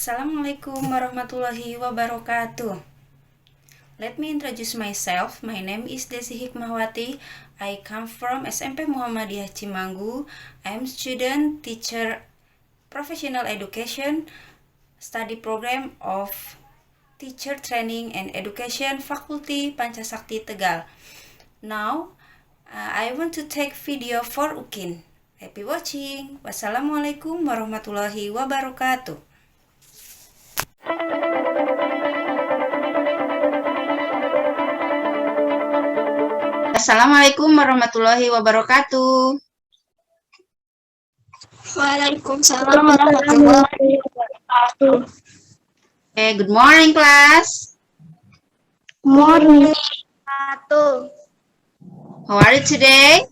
Assalamualaikum warahmatullahi wabarakatuh. Let me introduce myself. My name is Desi Hikmahwati. I come from SMP Muhammadiyah Cimanggu. I am student, teacher, professional education, study program of Teacher Training and Education Fakulti Pancasakti Tegal. Now, I want to take video for UKIN. Happy watching. Wassalamualaikum warahmatullahi wabarakatuh. Assalamualaikum warahmatullahi wabarakatuh. Waalaikumsalam warahmatullahi wabarakatuh. Okay, good morning class. Morning. How are you today?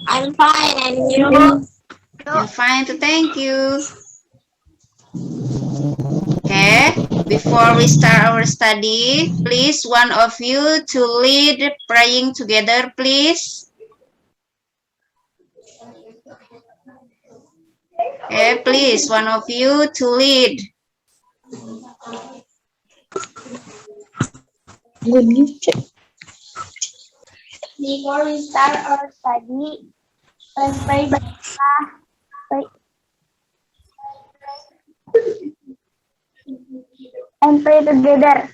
I'm fine, and you? I'm fine, thank you. Okay, before we start our study, please one of you to lead praying together, please. Okay, please one of you to lead. Before we start our study, let's pray. And pray together.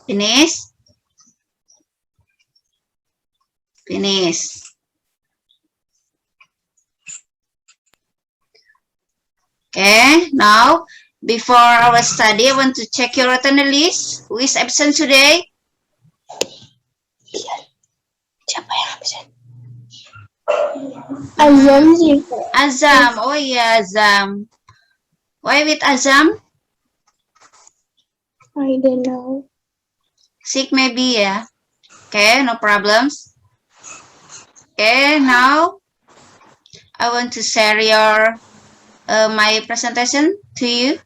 Finish. Finish. Okay, now before our study, I want to check your attendance list. Who is absent today? Siapa yang absen? Azam sih. Azam. Oh iya, Azam. Why with Azam? I don't know. Sick maybe ya. Okay, no problems. Okay, now I want to share your my presentation to you.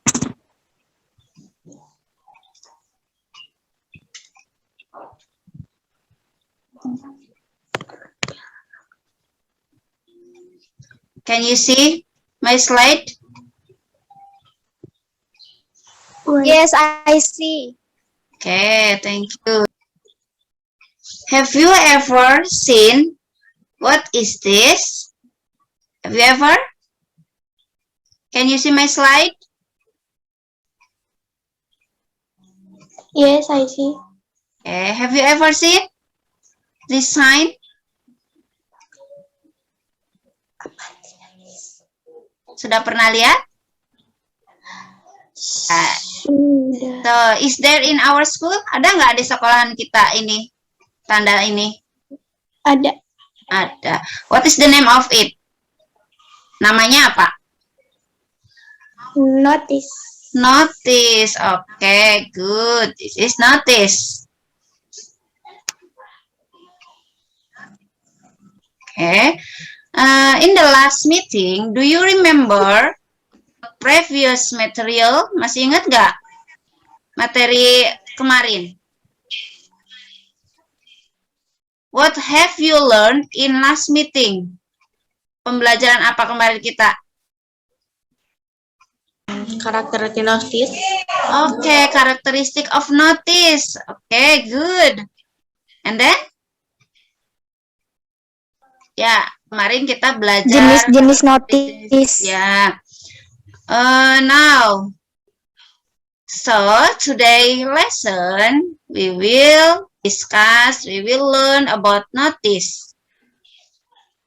Can you see my slide? Yes, I see. Okay, thank you. Have you ever seen what is this? Have you ever? Can you see my slide? Yes, I see. Okay, have you ever seen this sign? Sudah pernah lihat? So, is there in our school? Ada nggak di sekolahan kita ini? Tanda ini? Ada. Ada. What is the name of it? Namanya apa? Notice. Notice. Okay, good. This is notice. Okay. In the last meeting, do you remember previous material? Masih ingat nggak materi kemarin? What have you learned in last meeting? Pembelajaran apa kemarin kita? Karakteristik notice. Okay, characteristic of notice. Okay, good. And then? Ya, kemarin kita belajar Jenis-jenis notice. ya. Now, so today lesson we will discuss, we will learn about notice.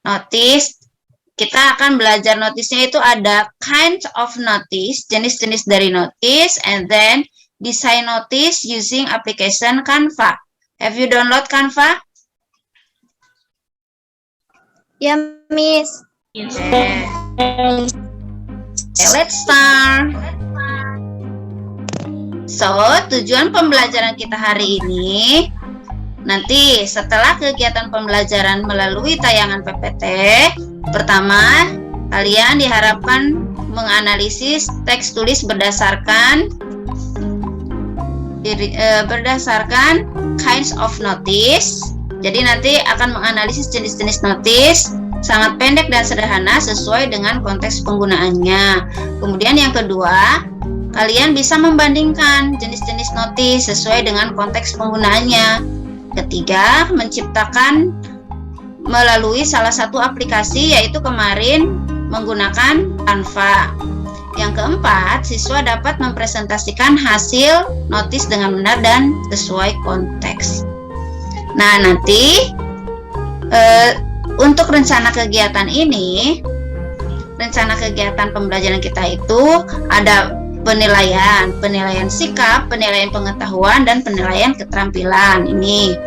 Notice, kita akan belajar notisnya itu ada kind of notice, jenis-jenis dari notice, and then design notice using application Canva. Have you download Canva? Ya, Miss. Okay. Okay, let's start. So, tujuan pembelajaran kita hari ini, nanti setelah kegiatan pembelajaran melalui tayangan PPT, pertama Kalian diharapkan menganalisis teks tulis berdasarkan kinds of notice. Jadi nanti akan menganalisis jenis-jenis notice sangat pendek dan sederhana sesuai dengan konteks penggunaannya. Kemudian yang kedua, kalian bisa membandingkan jenis-jenis notice sesuai dengan konteks penggunaannya. Ketiga, menciptakan melalui salah satu aplikasi, yaitu kemarin menggunakan Canva. Yang keempat, siswa dapat mempresentasikan hasil notice dengan benar dan sesuai konteks. Nah, nanti untuk rencana kegiatan ini, rencana kegiatan pembelajaran kita itu ada penilaian sikap, penilaian pengetahuan, dan penilaian keterampilan. Ini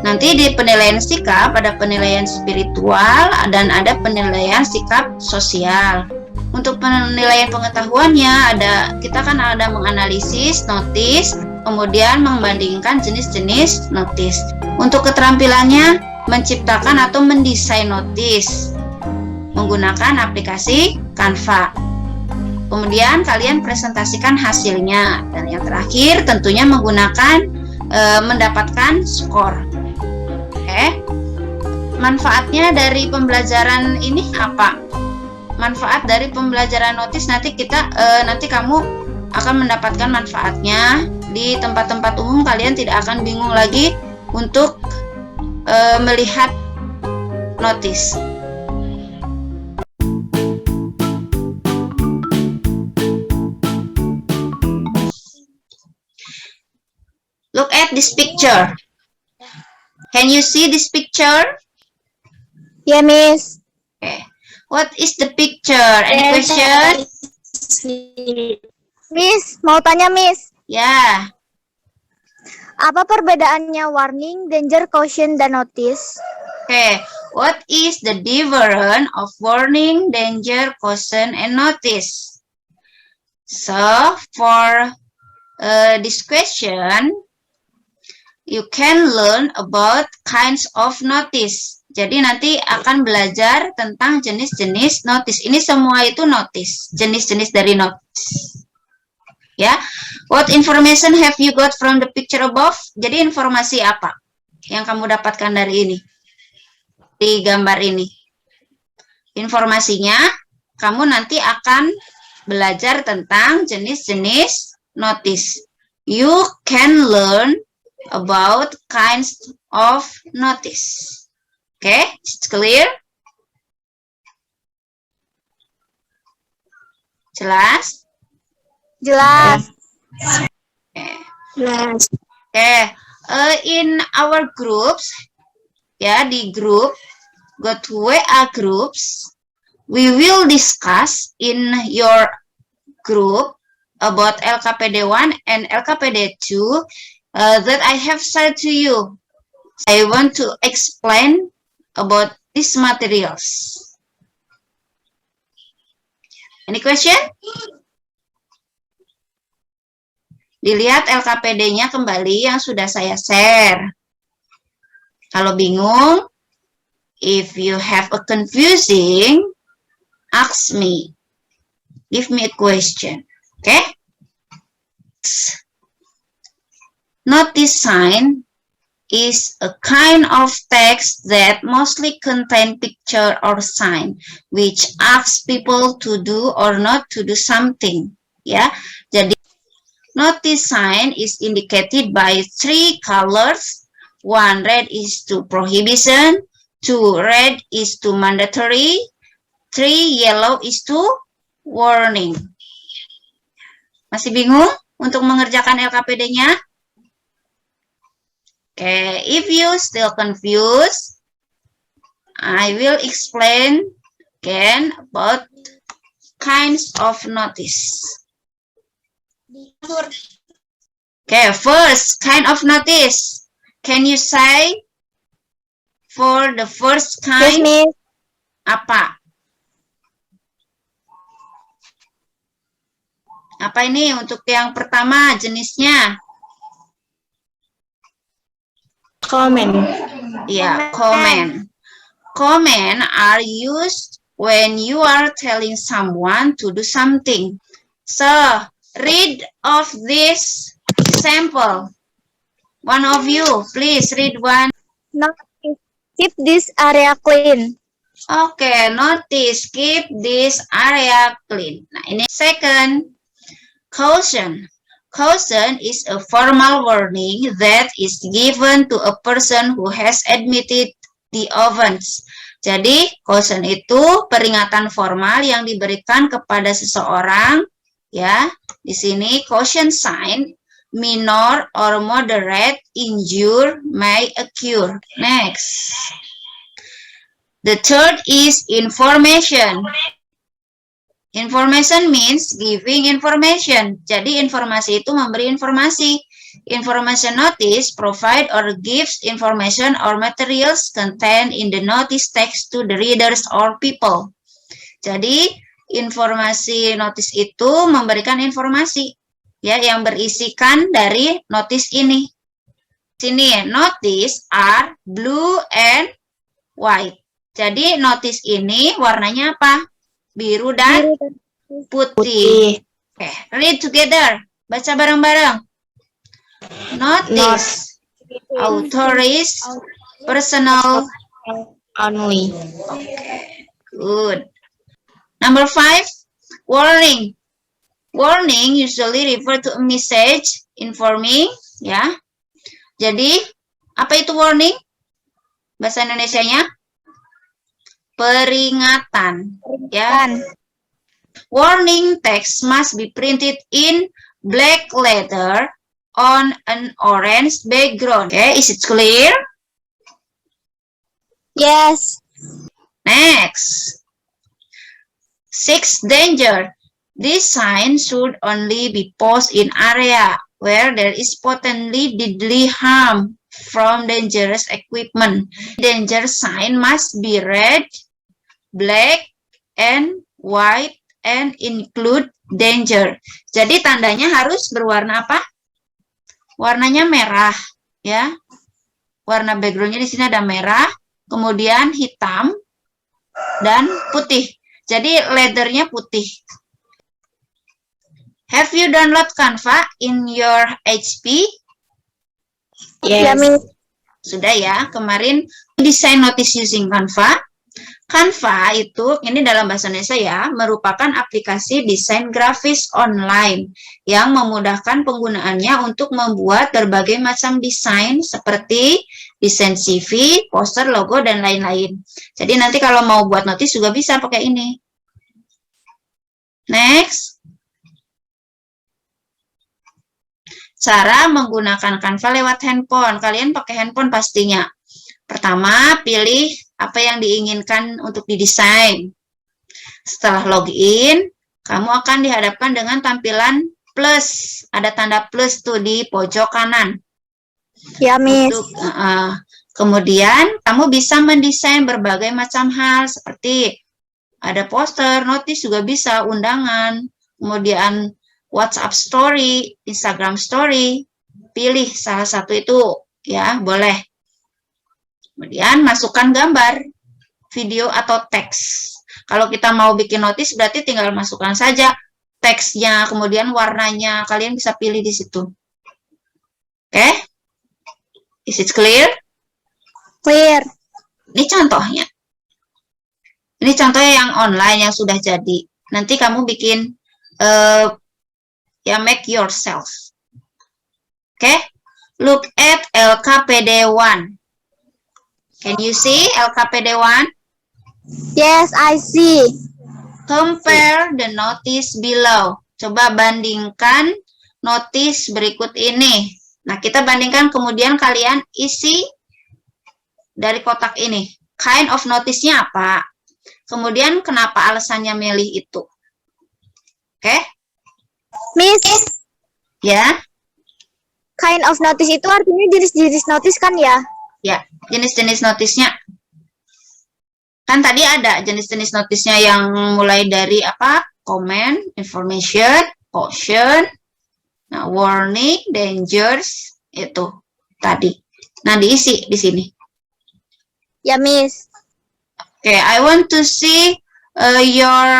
nanti di penilaian sikap ada penilaian spiritual dan ada penilaian sikap sosial. Untuk penilaian pengetahuannya kita kan ada menganalisis notice, kemudian membandingkan jenis-jenis notice. Untuk keterampilannya menciptakan atau mendesain notice menggunakan aplikasi Canva. Kemudian kalian presentasikan hasilnya, dan yang terakhir tentunya menggunakan mendapatkan skor. Oke. Manfaatnya dari pembelajaran ini apa? Manfaat dari pembelajaran notice nanti kamu akan mendapatkan manfaatnya di tempat-tempat umum. Kalian tidak akan bingung lagi untuk melihat notice. Look at this picture. Can you see this picture? Yeah, Miss. Okay. What is the picture? Any question? Miss, mau tanya, Miss. Ya. Apa perbedaannya warning, danger, caution, dan notice? Okay. What is the difference of warning, danger, caution, and notice? So, for this question, you can learn about kinds of notice. Jadi nanti akan belajar tentang jenis-jenis notice. Ini semua itu notice, jenis-jenis dari notice. Ya, what information have you got from the picture above? Jadi informasi apa yang kamu dapatkan dari ini? Di gambar ini. Informasinya, kamu nanti akan belajar tentang jenis-jenis notice. You can learn about kinds of notice. Okay, it's clear? Jelas? Jelas. Okay. Jelas. Okay. In our groups, ya, di grup, go to WA groups, we will discuss in your group about LKPD 1 and LKPD 2 that I have shared to you. I want to explain about these materials. Any question? Dilihat LKPD-nya kembali yang sudah saya share. Kalau bingung, if you have a confusing, ask me. Give me a question. Okay? Notice sign is a kind of text that mostly contain picture or sign which asks people to do or not to do something. Ya, jadi notice sign is indicated by 3 colors. 1 red is to prohibition, 2 red is to mandatory, 3 yellow is to warning. Masih bingung untuk mengerjakan LKPD-nya? Okay, if you still confused, I will explain again about kinds of notice. Okay, first kind of notice. Can you say for the first kind? Yes, Miss. Apa? Apa ini untuk yang pertama jenisnya? Comment. Yeah, comment. Comment are used when you are telling someone to do something. So, read of this sample. One of you, please read one. Notice, keep this area clean. Okay, notice, keep this area clean. Nah, ini second, caution. Caution is a formal warning that is given to a person who has admitted the offense. Jadi, caution itu peringatan formal yang diberikan kepada seseorang, ya. Di sini caution sign, minor or moderate injury may occur. Next. The third is information. Information means giving information. Jadi informasi itu memberi informasi. Information notice provide or gives information or materials contained in the notice text to the readers or people. Jadi informasi notice itu memberikan informasi ya yang berisikan dari notice ini. Sini notice are blue and white. Jadi notice ini warnanya apa? Biru dan putih. Oke, read together. Baca bareng-bareng. Notice. Authorities. Personal. Only. Okay, good. Number 5. Warning. Warning usually refer to a message informing, ya. Jadi, apa itu warning? Bahasa Indonesianya? Peringatan, ya. Warning text must be printed in black letter on an orange background. Okay, is it clear? Yes. Next. 6. Danger. This sign should only be posted in area where there is potentially deadly harm from dangerous equipment. Danger sign must be red, black, and white, and include danger. Jadi tandanya harus berwarna apa? Warnanya merah, ya. Warna backgroundnya di sini ada merah, kemudian hitam, dan putih. Jadi letternya putih. Have you download Canva in your HP? Yes. Sudah ya, kemarin design notice using Canva. Canva itu, ini dalam bahasa Indonesia ya, merupakan aplikasi desain grafis online yang memudahkan penggunaannya untuk membuat berbagai macam desain seperti desain CV, poster, logo, dan lain-lain. Jadi nanti kalau mau buat notice juga bisa pakai ini. Next. Cara menggunakan Canva lewat handphone. Kalian pakai handphone pastinya. Pertama, pilih apa yang diinginkan untuk didesain. Setelah login, kamu akan dihadapkan dengan tampilan plus. Ada tanda plus tuh di pojok kanan. Ya, Miss. Kemudian, kamu bisa mendesain berbagai macam hal seperti ada poster, notice juga bisa, undangan, kemudian WhatsApp story, Instagram story. Pilih salah satu itu, ya, boleh. Kemudian masukkan gambar, video, atau teks. Kalau kita mau bikin notice, berarti tinggal masukkan saja teksnya, kemudian warnanya. Kalian bisa pilih di situ. Oke? Is it clear? Clear. Ini contohnya. Ini contohnya yang online, yang sudah jadi. Nanti kamu bikin, ya, make yourself. Oke? Look at LKPD1. Can you see LKPD1? Yes, I see. Compare the notice below. Coba bandingkan notice berikut ini. Nah, kita bandingkan, kemudian kalian isi dari kotak ini. Kind of notice-nya apa? Kemudian kenapa alasannya milih itu? Oke? Miss, Ya? kind of notice itu artinya jenis-jenis notice kan ya? Ya, jenis-jenis notisnya. Kan tadi ada jenis-jenis notisnya yang mulai dari apa? Comment, information, caution, nah, warning, dangers, itu tadi. Nah, diisi di sini. Ya, Miss. Okay, I want to see your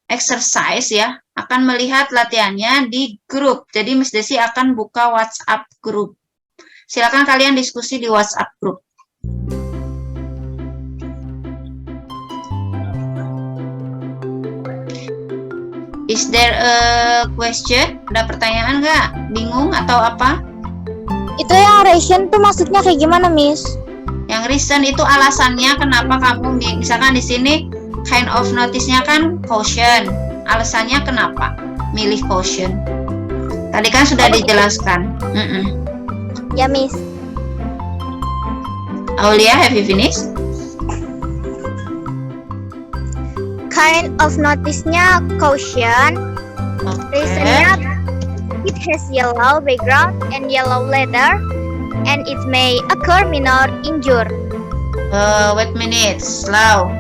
exercise ya, akan melihat latihannya di grup. Jadi Miss Desi akan buka WhatsApp grup. Silakan kalian diskusi di WhatsApp grup. Is there a question? Ada pertanyaan nggak? Bingung atau apa? Itu yang reason tuh maksudnya kayak gimana, Miss? Yang reason itu alasannya kenapa kamu, misalkan di sini kind of notice-nya kan caution. Alasannya kenapa milih caution? Tadi kan sudah dijelaskan. Ya, Miss. Aulia, have you finished? Kind of notice-nya caution. Reason-nya it has yellow background and yellow letter, and it may occur minor injury. Wait a minute, slow.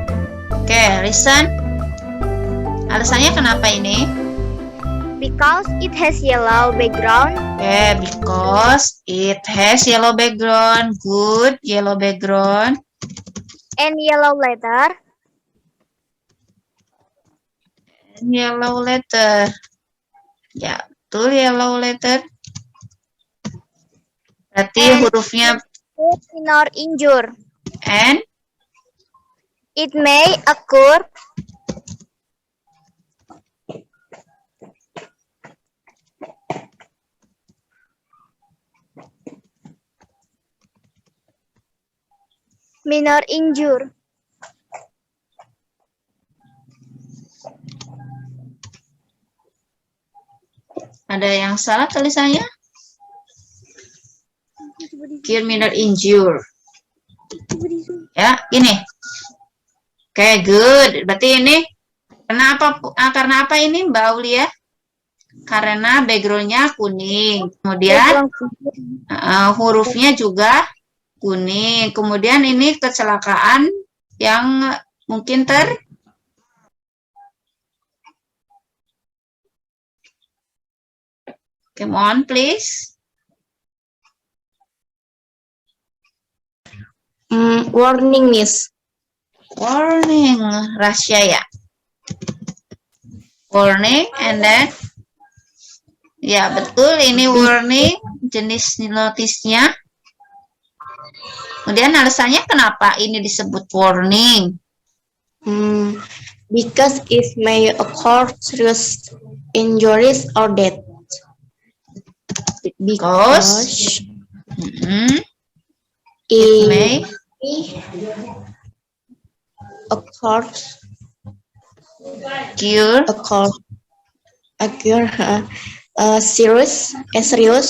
Oke, reason. Alasannya kenapa ini? Because it has yellow background. Oke, because it has yellow background. Good, yellow background. And yellow letter. Yellow letter. Ya, betul yellow letter. Berarti hurufnya Minor injury. and It may occur minor injury. ada yang salah tulisannya? Cure minor injury. Ya, gini. Oke, good. Berarti ini karena apa ini Mbak Aulia? Karena background-nya kuning. Kemudian hurufnya juga kuning. Kemudian ini kecelakaan yang mungkin Come on, please. Warning, Miss. Warning, rahasia ya. Warning, and then ya betul ini warning, jenis notisnya. Kemudian alasannya kenapa ini disebut warning? Because it may occur serious injuries or death. Because it may occur serious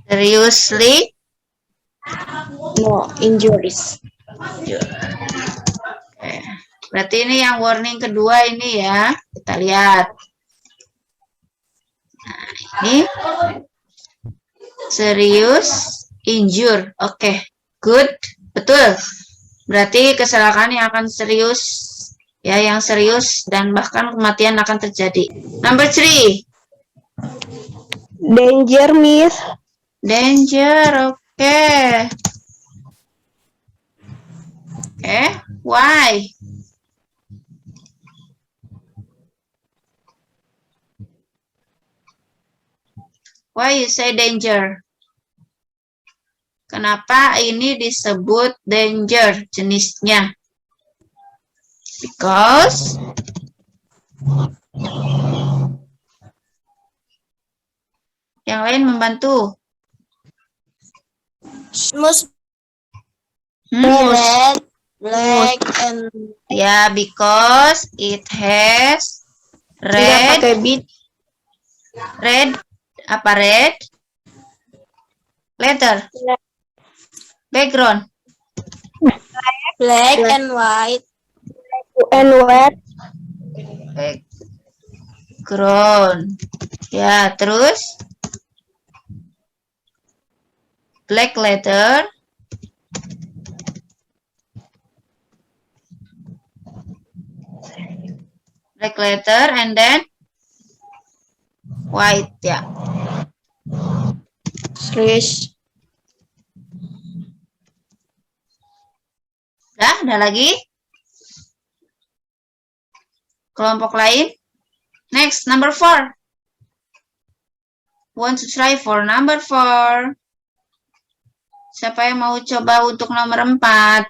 seriously no injuries. Oke. Berarti ini yang warning kedua ini ya. Kita lihat. Nah, ini serious injure. Oke, good. Betul. Berarti kecelakaan yang akan serius, ya, yang serius dan bahkan kematian akan terjadi. Number 3. Danger, Miss. Danger, oke. Oke, why? Why you say danger? Kenapa ini disebut danger jenisnya? Because yang lain membantu. Black and Ya, because it has red. Red apa red? Letter. Background. black and white. Background. Ya, terus black letter. Black letter and then white ya. Serious. Udah lagi? Kelompok lain? Next, number 4. Want to try for number 4? Siapa yang mau coba untuk nomor 4?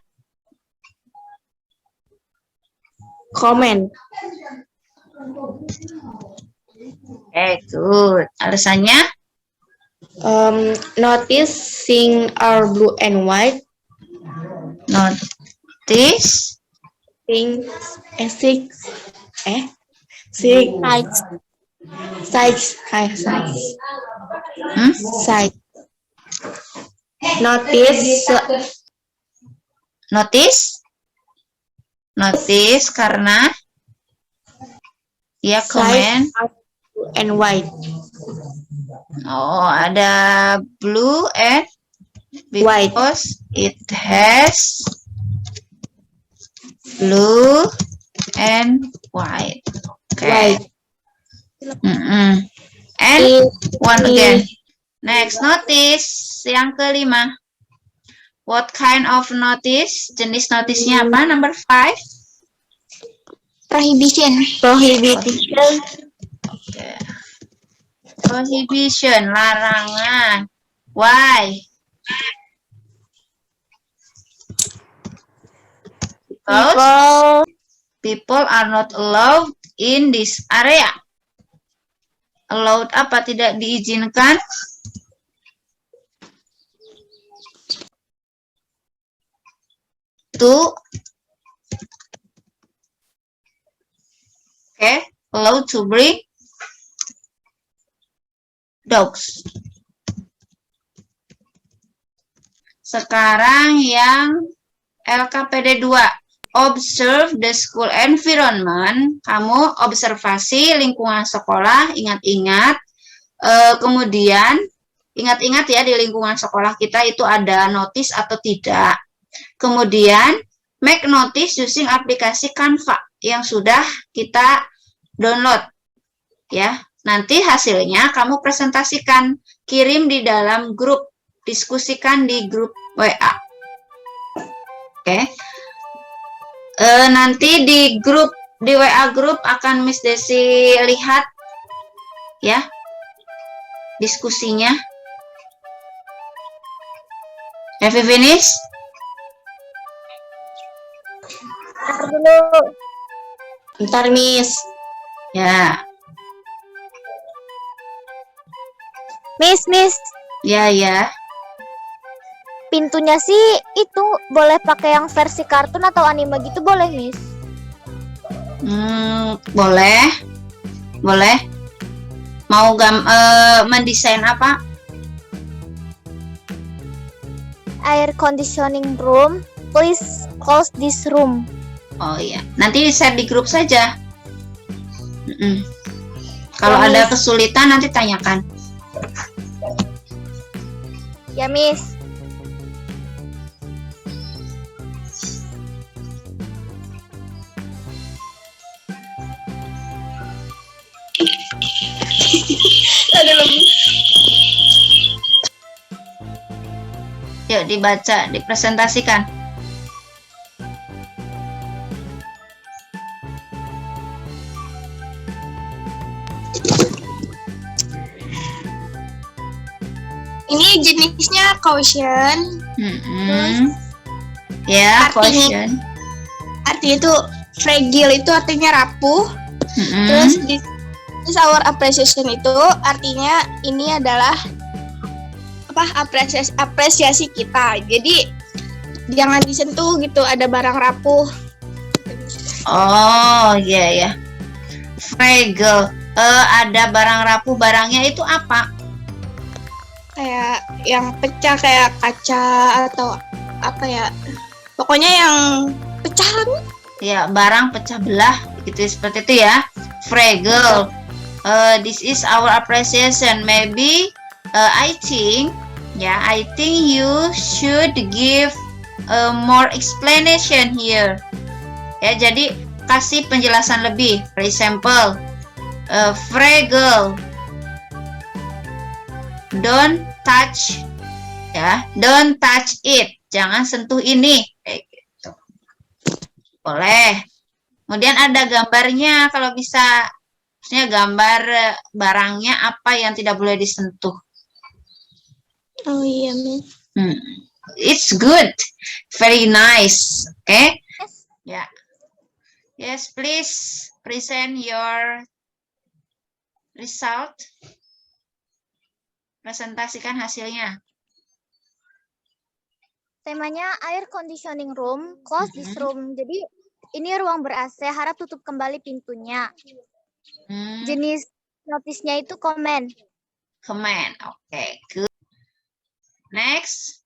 Comment. Good. Alasannya? Noticing are blue and white. Notice. Things six. Size. Size. Notice karena ya comment. Blue and white. Oh, ada blue and White. because it has blue and white. Okay. White. And one again. Next, notice yang kelima. What kind of notice? Jenis notisnya apa? Number 5. Prohibition. Okay. Prohibition, larangan. Why? Because people are not allowed in this area. Allowed apa? Tidak diizinkan. Allowed to bring dogs. Sekarang yang LKPD 2. Observe the school environment. Kamu observasi lingkungan sekolah, ingat-ingat. Kemudian, ingat-ingat ya, di lingkungan sekolah kita itu ada notice atau tidak. Kemudian, make notice using aplikasi Canva yang sudah kita download. Ya, nanti hasilnya kamu presentasikan, kirim di dalam grup, diskusikan di grup WA. Oke. Nanti di WA grup akan Miss Desi lihat ya diskusinya. Have you finished? Bentar, Miss. Ya. Miss. Ya. Pintunya sih itu boleh pakai yang versi kartun atau anime gitu boleh, Miss? Boleh. Mau mendesain apa? Air conditioning room. Please close this room. Oh iya, nanti di-share di grup saja. Kalau Ya, ada Miss. kesulitan nanti tanyakan. Ya, Miss. Yuk dibaca, dipresentasikan. Ini jenisnya caution. Ya, Artinya- caution. Artinya itu fragile itu artinya rapuh. Terus this our appreciation itu artinya ini adalah apresiasi kita. Jadi jangan disentuh gitu, ada barang rapuh. Oh, iya. Fragile. Ada barang rapuh, barangnya itu apa? Kayak yang pecah kayak kaca atau apa ya. Pokoknya yang pecahan. Ya, barang pecah belah, gitu seperti itu ya. Fragile. This is our appreciation. Maybe I think you should give more explanation here. Ya, jadi kasih penjelasan lebih. For example, fragile. Don't touch, ya. Don't touch it. Jangan sentuh ini. Kayak gitu. Boleh. Kemudian ada gambarnya kalau bisa. Maksudnya gambar barangnya apa yang tidak boleh disentuh. Oh iya, Miss. It's good. Very nice. Okay? Yes. Yeah. Yes, please present your result. Presentasikan hasilnya. Temanya air conditioning room, close this room. Jadi ini ruang ber-AC, harap tutup kembali pintunya. Jenis notisnya itu komen. Comment. Okay, good. Next.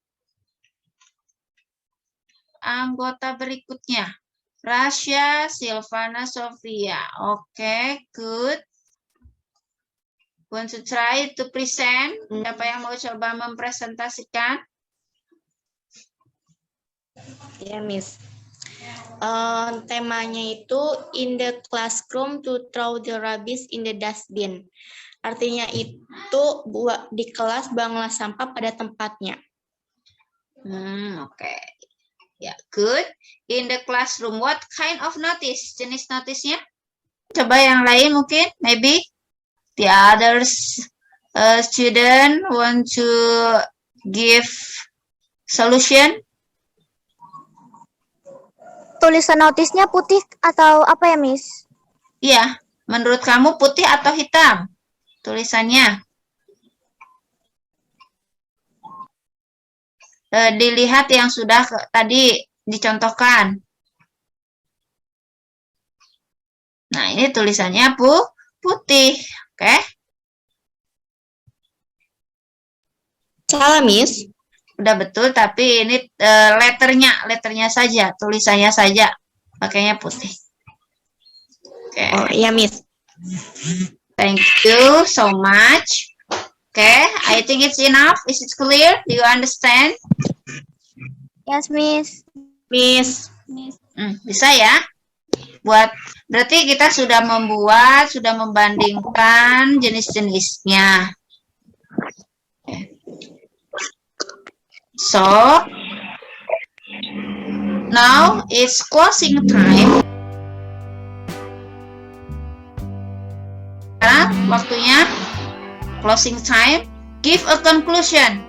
Anggota berikutnya. Rasya, Silvana, Sofia. Okay, good. Want to try to present? Siapa yang mau coba mempresentasikan? Ya, Miss. Temanya itu in the classroom to throw the rubbish in the dustbin. Artinya itu di kelas buanglah sampah pada tempatnya. Okay. Ya, good. In the classroom, what kind of notice? Jenis notisnya? Coba yang lain mungkin, maybe the others student want to give solution. Tulisan notisnya putih atau apa ya, Miss? Iya, menurut kamu putih atau hitam tulisannya? Dilihat yang sudah tadi dicontohkan. Nah, ini tulisannya putih, oke? Salah, Miss. Udah betul, tapi ini letternya saja, tulisannya saja, pakainya putih. Oke. Oh, iya, Miss. Thank you so much. Okay, I think it's enough. Is it clear? Do you understand? Yes, Miss. Miss. Bisa ya? Berarti kita sudah membandingkan jenis-jenisnya. So, now it's closing time. Sekarang waktunya closing time. Give a conclusion.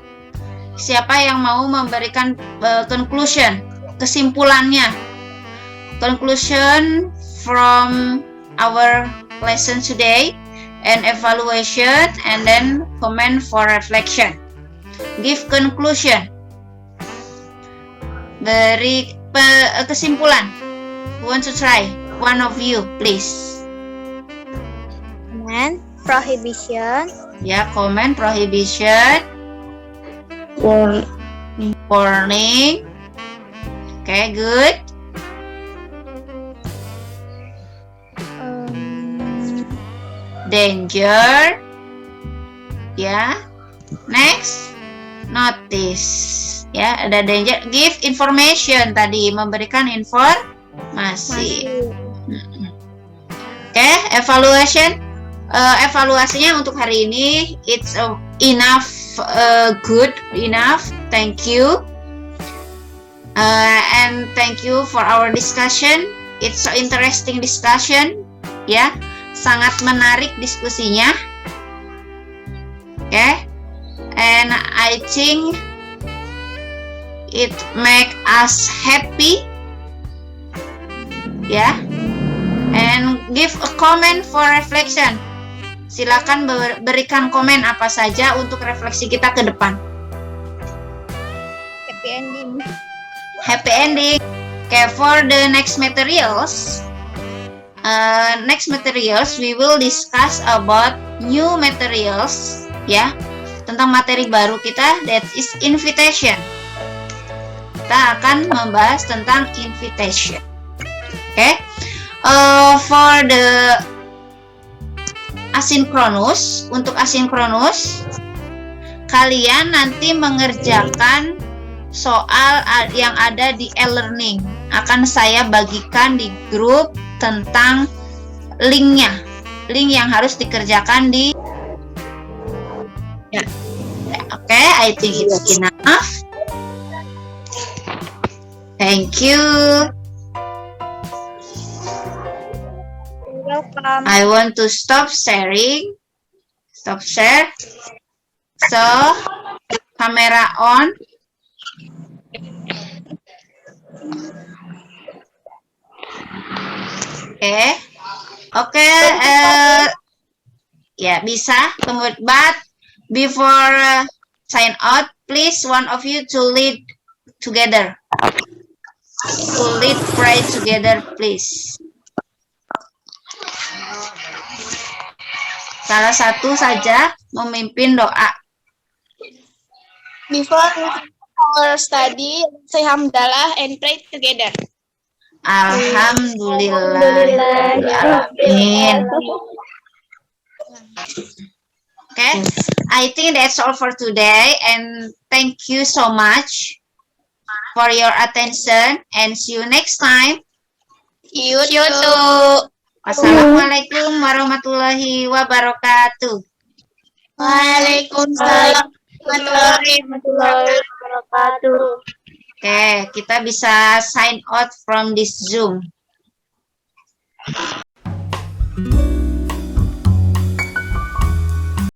Siapa yang mau memberikan conclusion, kesimpulannya? Conclusion from our lesson today, and evaluation, and then comment for reflection. Give conclusion. Beri kesimpulan. Who want to try? One of you, please. And prohibition. Ya, comment prohibition. Warning. Okay, good. Danger. Ya. Next. Notice. Ya, ada danger. Give information tadi, memberikan informasi. Oke, evaluation. Evaluasinya untuk hari ini it's enough, good enough. Thank you. And thank you for our discussion. It's so interesting discussion. Ya, sangat menarik diskusinya. Okay, and I think it make us happy, ya. And give a comment for reflection. Silakan berikan komen apa saja untuk refleksi kita ke depan. Happy ending. Happy ending. Okay, for the next materials, we will discuss about new materials, ya, tentang materi baru kita, that is invitation. Kita akan membahas tentang invitation. Okay. For the asinkronus, untuk asinkronus, kalian nanti mengerjakan soal yang ada di e-learning. Akan saya bagikan di grup tentang linknya, link yang harus dikerjakan di. Ya. Okay, I think it's enough. Thank you. welcome. I want to stop sharing. Stop share. So, camera on. Oke, ya bisa. But before sign out, please one of you to lead together. To lead pray together, please. Salah satu saja memimpin doa. Before our study, say hamdalah and pray together. Alhamdulillah. Amin. Okay, I think that's all for today, and thank you so much for your attention, and see you next time. You too. Wassalamualaikum warahmatullahi wabarakatuh. Waalaikumsalam warahmatullahi wabarakatuh. Oke, kita bisa sign out from this Zoom.